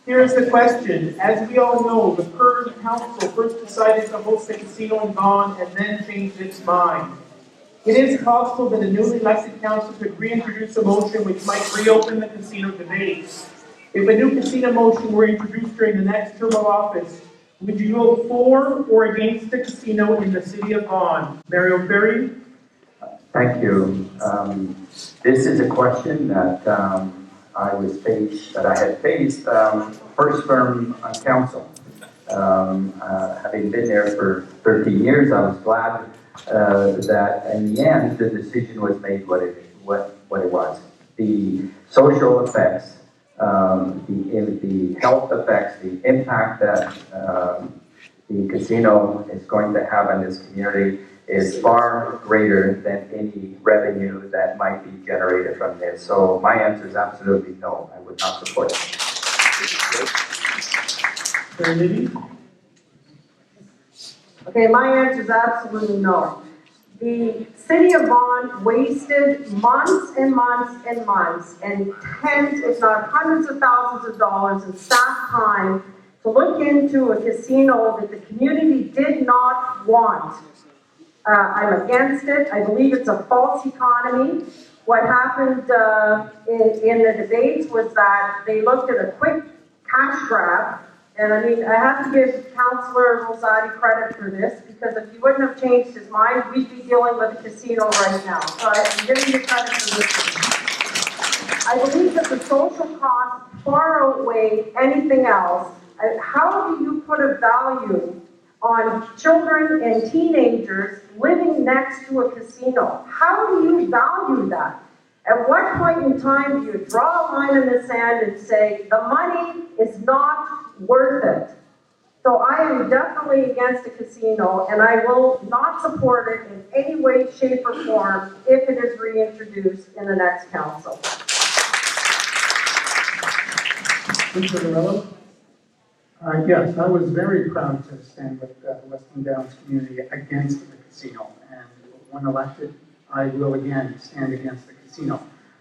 Here is the question. As we all know, the current council first decided to host a casino in Vaughan and then changed its mind. It is possible that a newly elected council could reintroduce a motion which might reopen the casino debate. If a new casino motion were introduced during the next term of office, would you vote for or against the casino in the city of Vaughan? Mario Ferry? Thank you. This is a question that I had faced first term on council. Having been there for 13 years, I was glad that in the end the decision was made what it was. The social effects, the health effects, the impact that the casino is going to have on this community is far greater than any revenue that might be generated from this. So my answer is absolutely no. I would not support it. Okay, my answer is absolutely no. The city of Vaughan wasted months and months and months and tens, if not hundreds of thousands of dollars in staff time to look into a casino that the community did not want. I'm against it. I believe it's a false economy. What happened in the debates was that they looked at a quick cash grab. And I mean, I have to give Councillor Rosati credit for this, because if he wouldn't have changed his mind, we'd be dealing with a casino right now. So I'm giving you credit for this. I believe that the social costs far outweigh anything else. How do you put a value on children and teenagers living next to a casino? How do you value that? At what point in time do you draw a line in the sand and say, the money is not worth it? So I am definitely against a casino, and I will not support it in any way, shape, or form if it is reintroduced in the next council. Mr. Morello? Yes, I was very proud to stand with the Western Downs community against the casino, and when elected, I will again stand against the casino.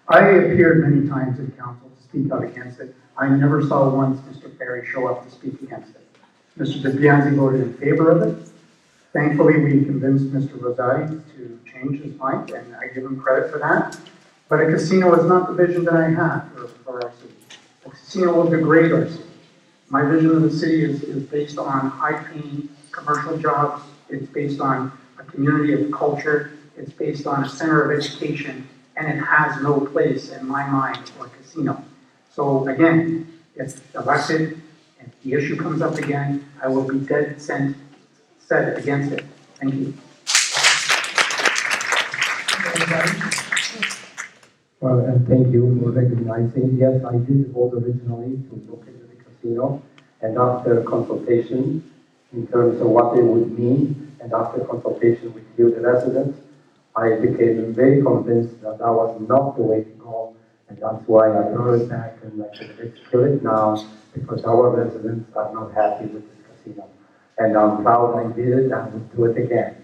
I appeared many times in council to speak out against it. I never saw once Mr. Ferry show up to speak against it. Mr. DeBiase voted in favor of it. Thankfully, we convinced Mr. Rosati to change his mind, and I give him credit for that. But a casino is not the vision that I have for our city. A casino will degrade our city. My vision of the city is based on high-paying commercial jobs. It's based on a community of culture. It's based on a center of education, and it has no place in my mind for a casino. So again, if elected, if the issue comes up again, I will be dead set against it. Thank you. Well, and thank you for recognizing. Yes, I did vote originally to look into the casino, and after consultation in terms of what it would mean, and after consultation with you, the residents, I became very convinced that that was not the way to go, and that's why I brought it back and I said, let's kill it now, because our residents are not happy with this casino. And I'm proud I did it, and I will do it again.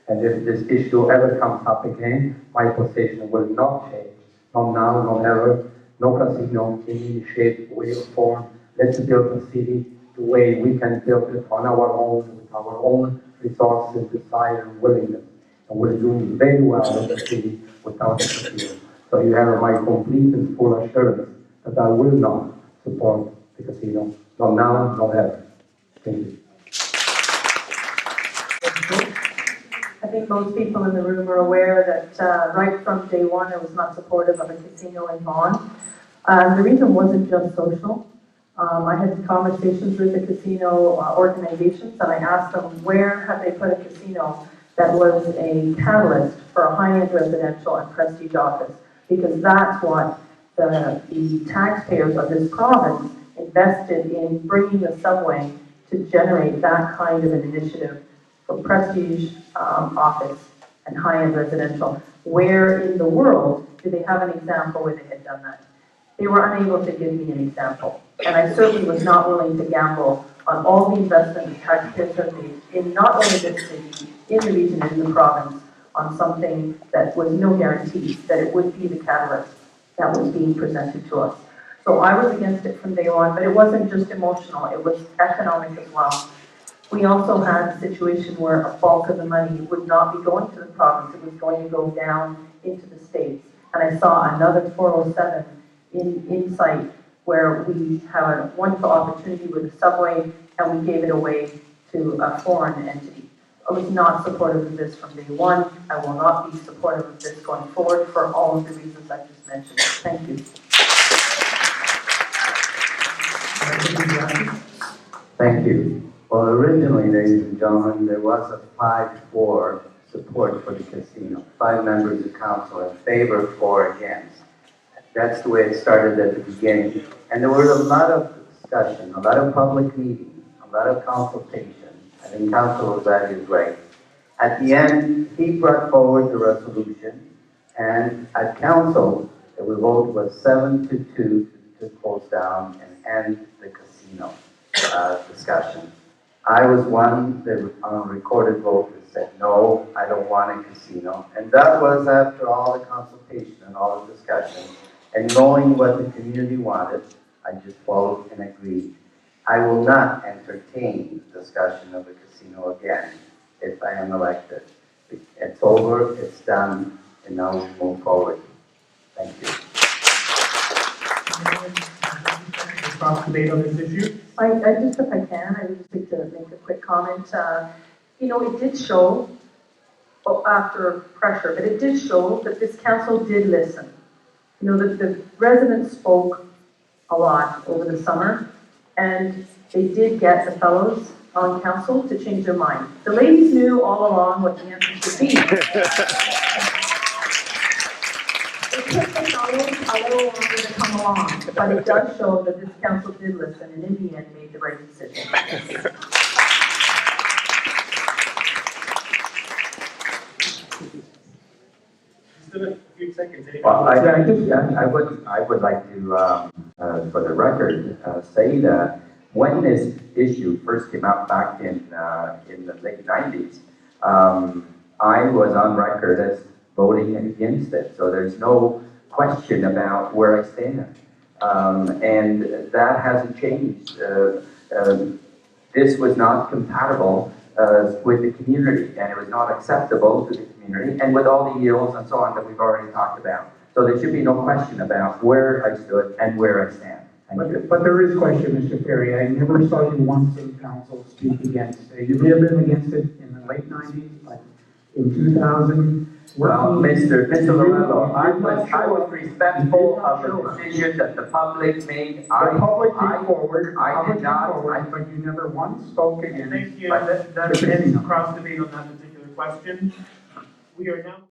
And if this issue ever comes up again, my position will not change. Not now, not ever. No casino in any shape, way, or form. Let's build a city the way we can build it on our own, with our own resources, desire, and willingness. And we're doing very well in the city without the casino. So you have my complete and full assurance that I will not support the casino. Not now, not ever. Thank you. I think most people in the room are aware that right from day one I was not supportive of a casino in Vaughan. The reason wasn't just social. I had conversations with the casino organizations, and I asked them where have they put a casino that was a catalyst for a high-end residential and prestige office, because that's what the taxpayers of this province invested in bringing the subway to generate that kind of an initiative for prestige office and high-end residential. Where in the world do they have an example where they had done that? They were unable to give me an example. And I certainly was not willing to gamble on all the investment the taxpayers have made in not only this city, in the region and in the province, on something that was no guarantee that it would be the catalyst that was being presented to us. So I was against it from day one, but it wasn't just emotional, it was economic as well. We also had a situation where a bulk of the money would not be going to the province, it was going to go down into the states. And I saw another 407 in sight where we have a wonderful opportunity with the subway and we gave it away to a foreign entity. I was not supportive of this from day one. I will not be supportive of this going forward for all of the reasons I just mentioned. Thank you. Thank you. Well, originally, ladies and gentlemen, there was a 5-4 support for the casino. 5 members of council in favor, 4 against. That's the way it started at the beginning. And there was a lot of discussion, a lot of public meetings, a lot of consultation. I think Councilor Zadi is right. At the end, he brought forward the resolution, and at council, the vote was 7-2 to close down and end the casino discussion. I was one that on a recorded vote that said, no, I don't want a casino. And that was after all the consultation and all the discussion. And knowing what the community wanted, I just followed and agreed. I will not entertain discussion of a casino again if I am elected. It's over, it's done, and now we move forward. Thank you. Cross debate on this issue? I just, if I can, I would just like to make a quick comment. It did show, after pressure, but it did show that this council did listen. The residents spoke a lot over the summer, and they did get the fellows on council to change their mind. The ladies knew all along what the answer should be. It took them a little longer to come along, but it does show that this council did listen and in the end made the right decision. Still a few seconds. Well, I would like to, for the record, say that when this issue first came out back in the late 90s, I was on record as voting against it. So there's no question about where I stand. And that hasn't changed. This was not compatible with the community, and it was not acceptable to the community, and with all the yields and so on that we've already talked about. So there should be no question about where I stood and where I stand. Thank you. But there is question, Mr. Ferry. I never saw you once in council speak against it. You may have been against it in the late 90s, but in 2000, well, Mr. Lorello, I was respectful of the decision that the public made. The public came forward, but but you never once spoke against. Thank you. But That ends cross debate on that particular question. We are now.